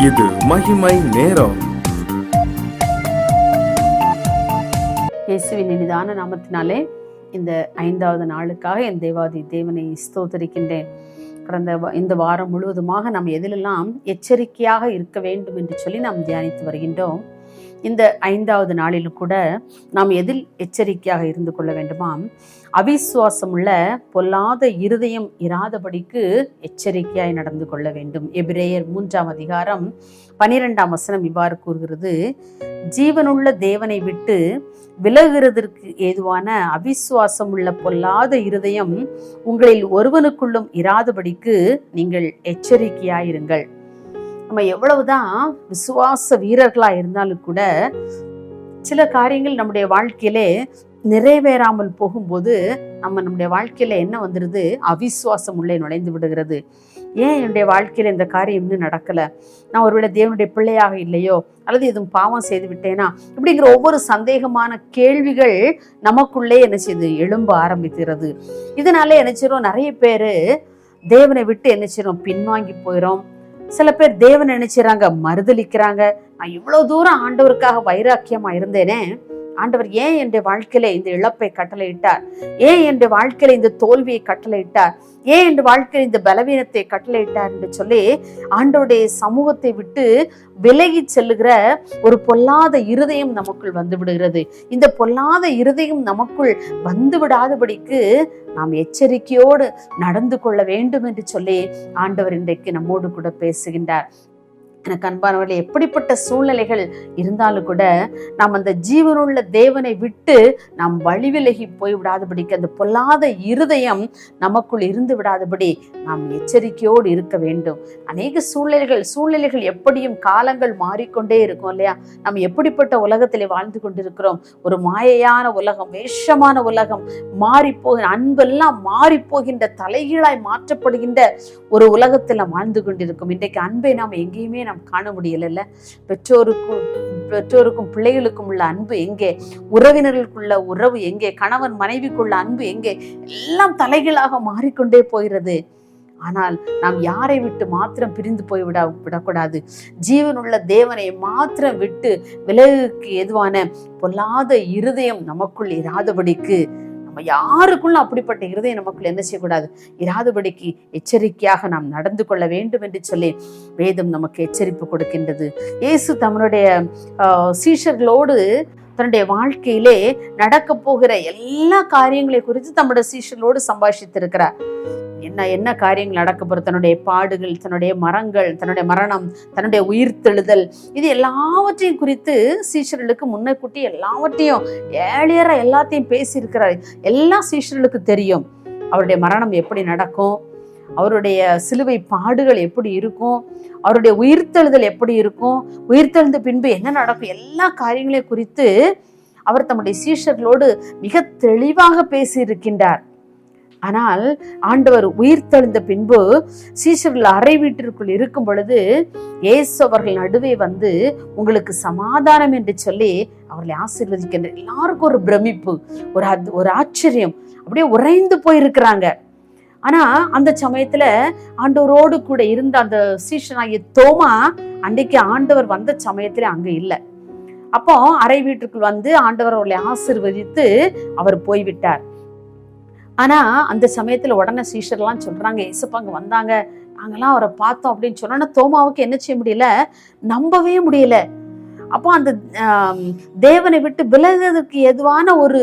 இது மகிமை நேரம். இயேசுவின் இனிதான நாமத்தினாலே இந்த 5வது நாளுக்காக என் தேவாதி தேவனை ஸ்தோத்தரிக்கின்றேன். கடந்த இந்த வாரம் முழுவதுமாக நாம் எதிலெல்லாம் எச்சரிக்கையாக இருக்க வேண்டும் என்று சொல்லி நாம் தியானித்து வருகின்றோம். இந்த 5வது நாளிலும் கூட நாம் எதில் எச்சரிக்கையாக இருந்து கொள்ள வேண்டுமாம்? அவிசுவாசமுள்ள பொல்லாத இருதயம் இராதபடிக்கு எச்சரிக்கையாய் நடந்து கொள்ள வேண்டும். எபிரேயர் 3ஆம் அதிகாரம் 12ஆம் வசனம் இவ்வாறு கூறுகிறது: ஜீவனுள்ள தேவனை விட்டு விலகுறதற்கு ஏதுவான அவிசுவாசம் உள்ள பொல்லாத இருதயம் உங்களில் ஒருவனுக்குள்ளும் இராதபடிக்கு நீங்கள் எச்சரிக்கையாயிருங்கள். நம்ம எவ்வளவுதான் விசுவாச வீரர்களா இருந்தாலும் கூட சில காரியங்கள் நம்முடைய வாழ்க்கையிலே நிறைவேறாமல் போகும்போது நம்முடைய வாழ்க்கையில என்ன வந்துடுது? அவிசுவாசம் உள்ளே நுழைந்து விடுகிறது. ஏன் என்னுடைய வாழ்க்கையில இந்த காரியம் இன்னும் நடக்கல? நான் ஒருவேளை தேவனுடைய பிள்ளையாக இல்லையோ, அல்லது எதுவும் பாவம் செய்து விட்டேனா? இப்படிங்கிற ஒவ்வொரு சந்தேகமான கேள்விகள் நமக்குள்ளே என்ன செய்து எழும்ப ஆரம்பிக்கிறது. இதனால என்ன செய்யறோம்? நிறைய பேரு தேவனை விட்டு என்ன செய்யறோம்? பின்வாங்கி போயிடும். சில பேர் தேவனை நினைச்சுறாங்க, மறுதளிக்கிறாங்க. நான் இவ்வளவு தூரம் ஆண்டவருக்காக வைராக்கியமா இருந்தேனே, ஆண்டவர் ஏன் என்னுடைய வாழ்க்கையில இந்த இழப்பை கட்டளையிட்டார்? ஏன் என்னுடைய வாழ்க்கையில இந்த தோல்வியை கட்டளையிட்டார்? ஏன் என் வாழ்க்கையில் இந்த பலவீனத்தை கட்டளையிட்டார் என்று சொல்லி ஆண்டவருடைய சமூகத்தை விட்டு விலகி செல்லுகிற ஒரு பொல்லாத இருதயம் நமக்குள் வந்து விடுகிறது. இந்த பொல்லாத இருதயம் நமக்குள் வந்து விடாதபடிக்கு நாம் எச்சரிக்கையோடு நடந்து கொள்ள வேண்டும் என்று சொல்லி ஆண்டவர் இன்றைக்கு நம்மோடு கூட பேசுகின்றார். எனக்கு அன்பானவர்களே, எப்படிப்பட்ட சூழ்நிலைகள் இருந்தாலும் கூட நாம் அந்த ஜீவனுள்ள தேவனை விட்டு நாம் வழிவிலகி போய் விடாதபடிக்கு, அந்த பொல்லாத இருதயம் நமக்குள் இருந்து விடாதபடி நாம் எச்சரிக்கையோடு இருக்க வேண்டும். அநேக சூழ்நிலைகள் எப்படியும் காலங்கள் மாறிக்கொண்டே இருக்கும் இல்லையா? நம்ம எப்படிப்பட்ட உலகத்திலே வாழ்ந்து கொண்டிருக்கிறோம்? ஒரு மாயையான உலகம், வேஷமான உலகம், அன்பெல்லாம் மாறி போகின்ற, தலைகீழாய் மாற்றப்படுகின்ற ஒரு உலகத்தில் நாம் வாழ்ந்து கொண்டிருக்கும். இன்றைக்கு அன்பை நாம் எங்கேயுமே நாம் காண முடியல. பெற்றோருக்கும் பிள்ளைகளுக்கும் உள்ள அன்பு எங்கே? உறவினர்களுக்குள்ள உறவு எங்கே? கணவன் மனைவிக்குள்ள அன்பு எங்கே? எல்லாம் தலைகீழாக மாறிக்கொண்டே போகிறது. ஆனால் நாம் யாரை விட்டு மாத்திரம் பிரிந்து போய் விடக்கூடாது. ஜீவனுள்ள தேவனை மாத்திரம் விட்டு விலகுக்கு எதுவான பொல்லாத இருதயம் நமக்குள் இராதபடிக்கு, நம்ம யாருக்குள்ள அப்படிப்பட்ட இருதயம் நமக்குள்ள என்ன செய்யக்கூடாது? இராதபடிக்கு எச்சரிக்கையாக நாம் நடந்து கொள்ள வேண்டும் என்று சொல்லி வேதம் நமக்கு எச்சரிப்பு கொடுக்கின்றது. இயேசு தன்னுடைய சீஷர்களோடு தன்னுடைய வாழ்க்கையிலே நடக்க போகிற எல்லா காரியங்களை குறித்து தம்முடைய சீஷர்களோடு சம்பாஷித்திருக்கிறார். என்ன காரியங்கள் நடக்க போற, தன்னுடைய பாடுகள், தன்னுடைய மரணம், தன்னுடைய உயிர்த்தெழுதல், இது எல்லாவற்றையும் குறித்து சீஷர்களுக்கு முன்னக்கூட்டி எல்லாவற்றையும் ஏழியரா எல்லாத்தையும் பேசியிருக்கிறார். எல்லா சீஷர்களுக்கு தெரியும் அவருடைய மரணம் எப்படி நடக்கும், அவருடைய சிலுவை பாடுகள் எப்படி இருக்கும், அவருடைய உயிர்த்தெழுதல் எப்படி இருக்கும், உயிர்த்தெழுந்த பின்பு என்ன நடக்கும், எல்லா காரியங்களையும் குறித்து அவர் தம்முடைய சீஷர்களோடு மிக தெளிவாக பேசியிருக்கின்றார். ஆனால் ஆண்டவர் உயிர்த்தெழுந்த பின்பு சீஷர்கள் அறை வீட்டிற்குள் இருக்கும் பொழுது இயேசு அவர்கள் நடுவே வந்து உங்களுக்கு சமாதானம் என்று சொல்லி அவர்களை ஆசீர்வதிக்கின்ற எல்லாருக்கும் ஒரு பிரமிப்பு, ஒரு ஆச்சரியம், அப்படியே உறைந்து போயிருக்கிறாங்க. ஆனா அந்த சமயத்துல ஆண்டவரோடு கூட இருந்த அந்த சீஷனாகிய தோமா அன்றைக்கு ஆண்டவர் வந்த சமயத்துல அங்க இல்லை. அப்போ அறை வீட்டுக்குள் வந்து ஆண்டவர் அவர்களை ஆசீர்வதித்து அவர் போய்விட்டார். ஆனா அந்த சமயத்துல உடனே சீஷர்லாம் சொல்றாங்க, இயேசுப்பா அங்க வந்தாங்க, நாங்கெல்லாம் அவரை பார்த்தோம் அப்படின்னு சொன்னா தோமாவுக்கு என்ன செய்ய முடியல? நம்பவே முடியல. அப்போ அந்த தேவனை விட்டு விலகுறதுக்கு எதுவான ஒரு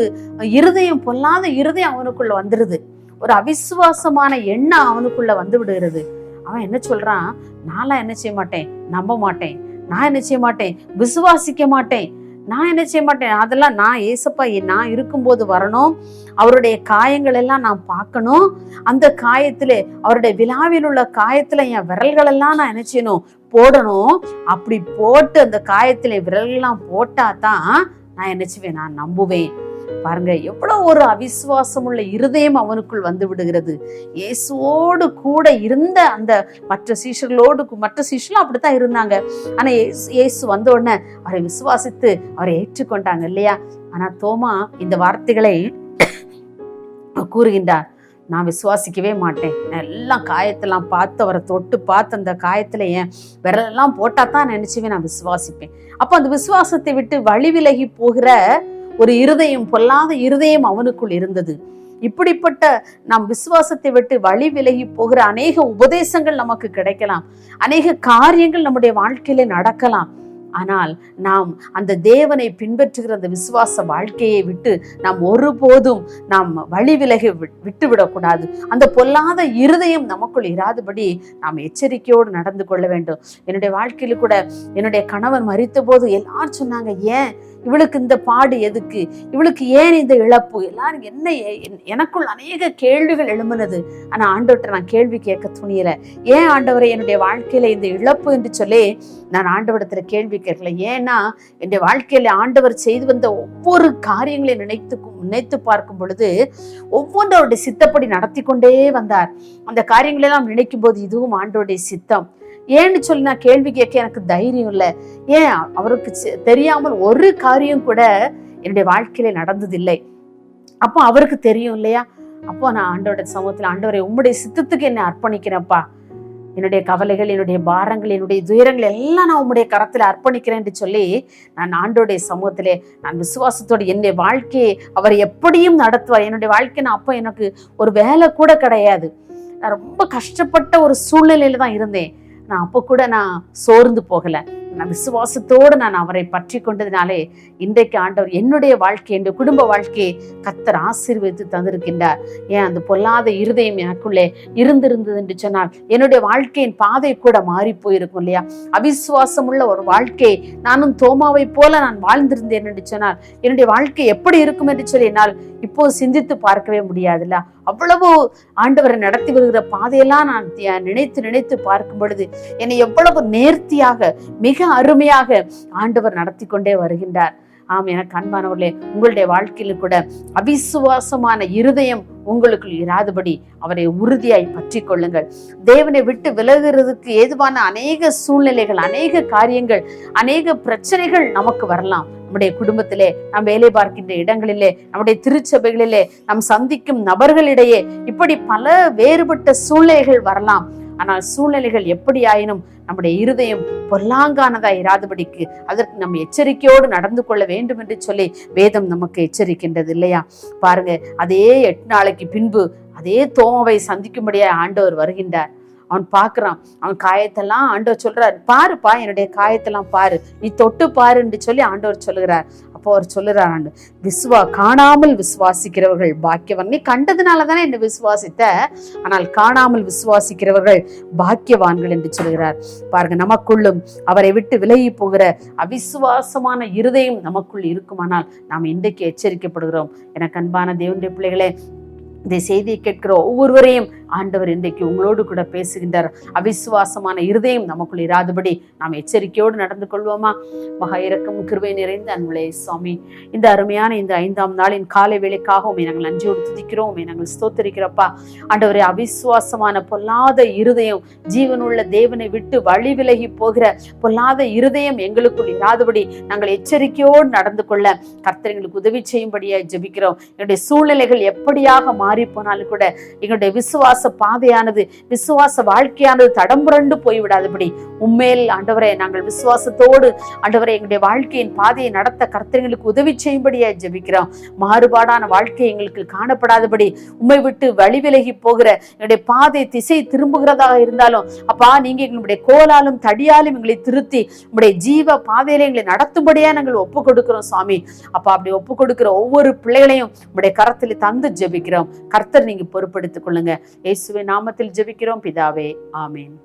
இருதயம், பொல்லாத இருதயம் அவனுக்குள்ள வந்துருது. ஒரு அவிசுவாசமான எண்ணம் அவனுக்குள்ள வந்து விடுகிறது. அவன் என்ன சொல்றான்? நான்லாம் என்ன செய்ய மாட்டேன், நம்ப மாட்டேன், நான் என்ன செய்ய மாட்டேன், விசுவாசிக்க மாட்டேன், நான் என்ன செய்ய மாட்டேன், அதெல்லாம் நான் ஏசப்பா நான் இருக்கும்போது வரணும், அவருடைய காயங்கள் எல்லாம் நான் பார்க்கணும், அந்த காயத்துல, அவருடைய விழாவில் உள்ள காயத்துல என் விரல்கள் எல்லாம் நான் என்ன செய்யணும், போடணும். அப்படி போட்டு அந்த காயத்துல விரல்கள்லாம் போட்டா தான் நான் என்ன செய்வேன், நான் நம்புவேன். பாருங்க, எவ்வளவு ஒரு அவிசுவாசம் உள்ள இருதயம் அவனுக்குள் வந்து விடுகிறது. இயேசுவோடு கூட இருந்த அந்த மற்ற சீஷர்களும் அப்படித்தான் இருந்தாங்க. ஆனா இயேசு வந்த உடனே அவரை விசுவாசித்து அவரை ஏற்றுக்கொண்டாங்க இல்லையா? ஆனா தோமா இந்த வார்த்தைகளை கூறுகின்றார், நான் விசுவாசிக்கவே மாட்டேன். நான் எல்லாம் காயத்தெல்லாம் பார்த்து அவரை தொட்டு பார்த்து அந்த காயத்துல என் விரலெல்லாம் போட்டா தான் நினைச்சுவே நான் விசுவாசிப்பேன். அப்போ அந்த விசுவாசத்தை விட்டு வழி விலகி போகிற ஒரு இருதயம், பொல்லாத இருதயம் அவனுக்குள் இருந்தது. இப்படிப்பட்ட நாம் விசுவாசத்தை விட்டு வழி விலகி போகிற அநேக உபதேசங்கள் நமக்கு கிடைக்கலாம், அநேக காரியங்கள் நம்முடைய வாழ்க்கையில நடக்கலாம். ஆனால் நாம் அந்த தேவனை பின்பற்றுகிற அந்த விசுவாச வாழ்க்கையை விட்டு நாம் ஒருபோதும் நாம் வழி விலகி விட்டுவிடக்கூடாது. அந்த பொல்லாத இருதயம் நமக்குள் இராதபடி நாம் எச்சரிக்கையோடு நடந்து கொள்ள வேண்டும். என்னுடைய வாழ்க்கையில கூட என்னுடைய கணவன் மரித்த போது எல்லாரும் சொன்னாங்க, ஏன் இவளுக்கு இந்த பாடு, எதுக்கு இவளுக்கு, ஏன் இந்த இழப்பு, எல்லாரும் என்ன, எனக்குள் அநேக கேள்விகள் எழும்பினது. ஆனா ஆண்டவர்கிட்ட நான் கேள்வி கேட்க துணியல. ஏன் ஆண்டவரை என்னுடைய வாழ்க்கையில இந்த இழப்பு என்று சொல்லி நான் ஆண்டவரிடத்துல கேள்வி கேட்கல. ஏன்னா என்னுடைய வாழ்க்கையில ஆண்டவர் செய்து வந்த ஒவ்வொரு காரியங்களையும் நினைத்து பார்க்கும் பொழுது ஒவ்வொன்றோருடைய சித்தப்படி நடத்தி கொண்டே வந்தார். அந்த காரியங்களெல்லாம் நினைக்கும் போது இதுவும் ஆண்டவருடைய சித்தம். ஏன்னு சொல்லி நான் கேள்வி கேட்க எனக்கு தைரியம் இல்லை. ஏன் அவருக்கு தெரியாமல் ஒரு காரியம் கூட என்னுடைய வாழ்க்கையில நடந்ததில்லை. அப்போ அவருக்கு தெரியும் இல்லையா? அப்போ நான் ஆண்டவருடைய சமூகத்துல, ஆண்டவரை உம்முடைய சித்தத்துக்கு என்னை அர்ப்பணிக்கிறேன்ப்பா, என்னுடைய கவலைகள், என்னுடைய பாரங்கள், என்னுடைய துயரங்கள் எல்லாம் நான் உம்முடைய கரத்துல அர்ப்பணிக்கிறேன் என்று சொல்லி நான் ஆண்டவருடைய சமூகத்திலே நான் விசுவாசத்தோடு என்னுடைய வாழ்க்கையை அவர் எப்படியும் நடத்துவார். என்னுடைய வாழ்க்கை, நான் அப்போ எனக்கு ஒரு வேலை கூட கிடையாது, நான் ரொம்ப கஷ்டப்பட்ட ஒரு சூழ்நிலையில தான் இருந்தேன். நான் அப்போ கூட நான் சோர்ந்து போகல. நான் விசுவாசத்தோடு நான் அவரை பற்றி கொண்டதினாலே இன்றைக்கு ஆண்டவர் என்னுடைய வாழ்க்கை, என்னுடைய குடும்ப வாழ்க்கையை கர்த்தர் ஆசீர்வதித்து தந்திருக்கின்றார். ஏன் அந்த பொல்லாத இருதயம் எனக்குள்ளே இருந்திருந்தது என்று சொன்னால் என்னுடைய வாழ்க்கையின் பாதை கூட மாறி போயிருக்கும் இல்லையா? அவிசுவாசம் உள்ள ஒரு வாழ்க்கை, நானும் தோமாவை போல நான் வாழ்ந்திருந்தேன் என்று சொன்னால் என்னுடைய வாழ்க்கை எப்படி இருக்கும் என்று சொல்லி என்னால் இப்போது சிந்தித்து பார்க்கவே முடியாதுல்ல. அவ்வளவு ஆண்டவரை நடத்தி வருகிற பாதையெல்லாம் நான் நினைத்து பார்க்கும் பொழுது என்னை எவ்வளவு நேர்த்தியாக, மிக அருமையாக ஆண்டவர் நடத்தி கொண்டே வருகின்றார். ஆம், எனக்கு அன்பானவர்களே, உங்களுடைய வாழ்க்கையில கூட அவிசுவாசமான இருதயம் உங்களுக்குள் இராதபடி அவரை உறுதியாய் பற்றி கொள்ளுங்கள். தேவனை விட்டு விலகுறதுக்கு ஏதுவான அநேக சூழ்நிலைகள், அநேக காரியங்கள், அநேக பிரச்சனைகள் நமக்கு வரலாம். நம்முடைய குடும்பத்திலே, நாம் வேலை பார்க்கின்ற இடங்களிலே, நம்முடைய திருச்சபைகளிலே, நாம் சந்திக்கும் நபர்களிடையே இப்படி பல வேறுபட்ட சூழ்நிலைகள் வரலாம். ஆனால் சூழ்நிலைகள் எப்படி ஆயினும் நம்முடைய இருதயம் பொல்லாங்கானதா இராதபடிக்கு அதற்கு நம்ம எச்சரிக்கையோடு நடந்து கொள்ள வேண்டும் என்று சொல்லி வேதம் நமக்கு எச்சரிக்கின்றது இல்லையா? பாருங்க, அதே 8 நாளைக்கு பின்பு அதே தோமாவை சந்திக்கும்படியா ஆண்டவர் வருகின்றார். அவன் பார்க்கிறான், அவன் காயத்தெல்லாம் ஆண்டவர் சொல்றார், பாருப்பா, என்னுடைய காயத்தெல்லாம் பாரு, நீ தொட்டு பாரு என்று சொல்லி ஆண்டவர் சொல்லுகிறார். அப்போ அவர் சொல்லுறார், காணாமல் விசுவாசிக்கிறவர்கள் பாக்கியவான். நீ கண்டதுனால தானே என்ன விசுவாசித்த, ஆனால் காணாமல் விசுவாசிக்கிறவர்கள் பாக்கியவான்கள் என்று சொல்கிறார். பாருங்க, நமக்குள்ளும் அவரை விட்டு விலகி போகிற அவிசுவாசமான இருதயம் நமக்குள் இருக்குமானால் நாம் இன்றைக்கு எச்சரிக்கப்படுகிறோம். எனக்கு அன்பான தேவனுடைய பிள்ளைகளே, இந்த செய்தியை கேட்கிற ஒவ்வொருவரையும் ஆண்டவர் இன்றைக்கு உங்களோடு கூட பேசுகின்றார். அவிசுவாசமான இருதயம் நமக்குள் இராதபடி நாம் எச்சரிக்கையோடு நடந்து கொள்வோமா? மகா இரக்கம் கிருபை நிறைந்த அன்புள்ளே சுவாமி, இந்த அருமையான இந்த 5ஆம் நாளின் காலை வேளைக்காகவும் நாங்கள் நன்றியோடு துதிக்கிறோம், நாங்கள் ஸ்தோத்திரிக்கிறப்பா. ஆண்டவரே, அவிசுவாசமான பொல்லாத இருதயம், ஜீவனுள்ள தேவனை விட்டு வழி விலகி போகிற பொல்லாத இருதயம் எங்களுக்குள் இராதபடி நாங்கள் எச்சரிக்கையோடு நடந்து கொள்ள கர்த்தர் எங்களுக்கு உதவி செய்யும்படியாக ஜெபிக்கிறோம். எங்களுடைய சூழ்நிலைகள் எப்படியாக மாறி போனாலும் கூட எங்களுடைய விசுவாச பாதையானது, விசுவாச வாழ்க்கையானது தடம்புரண்டு போய்விடாதபடி உண்மையில் ஆண்டவரே நாங்கள் விசுவாசத்தோடு ஆண்டவரே எங்களுடைய வாழ்க்கையின் பாதையை நடத்த கர்த்தர்களுக்கு உதவி செய்யும்படியா ஜெபிக்கிறோம். மாறுபாடான வாழ்க்கை எங்களுக்கு காணப்படாதபடி, உம்மை விட்டு வழி விலகி போகிற எங்களுடைய பாதை திசை திரும்புகிறதாக இருந்தாலும் அப்பா, நீங்க எங்களுடைய கோலாலும் தடியாலும் எங்களை திருத்தி உங்களுடைய ஜீவ பாதையில எங்களை நடத்தும்படியா நாங்கள் ஒப்பு கொடுக்கிறோம் சுவாமி. அப்பா, அப்படி ஒப்பு கொடுக்கிற ஒவ்வொரு பிள்ளைகளையும் உங்களுடைய கரத்தில் தந்து ஜெபிக்கிறோம். கர்த்தர் நீங்க பொறுப்படுத்திக் கொள்ளுங்க. இயேசுவின் நாமத்தில் ஜெபிக்கிறோம் பிதாவே, ஆமென்.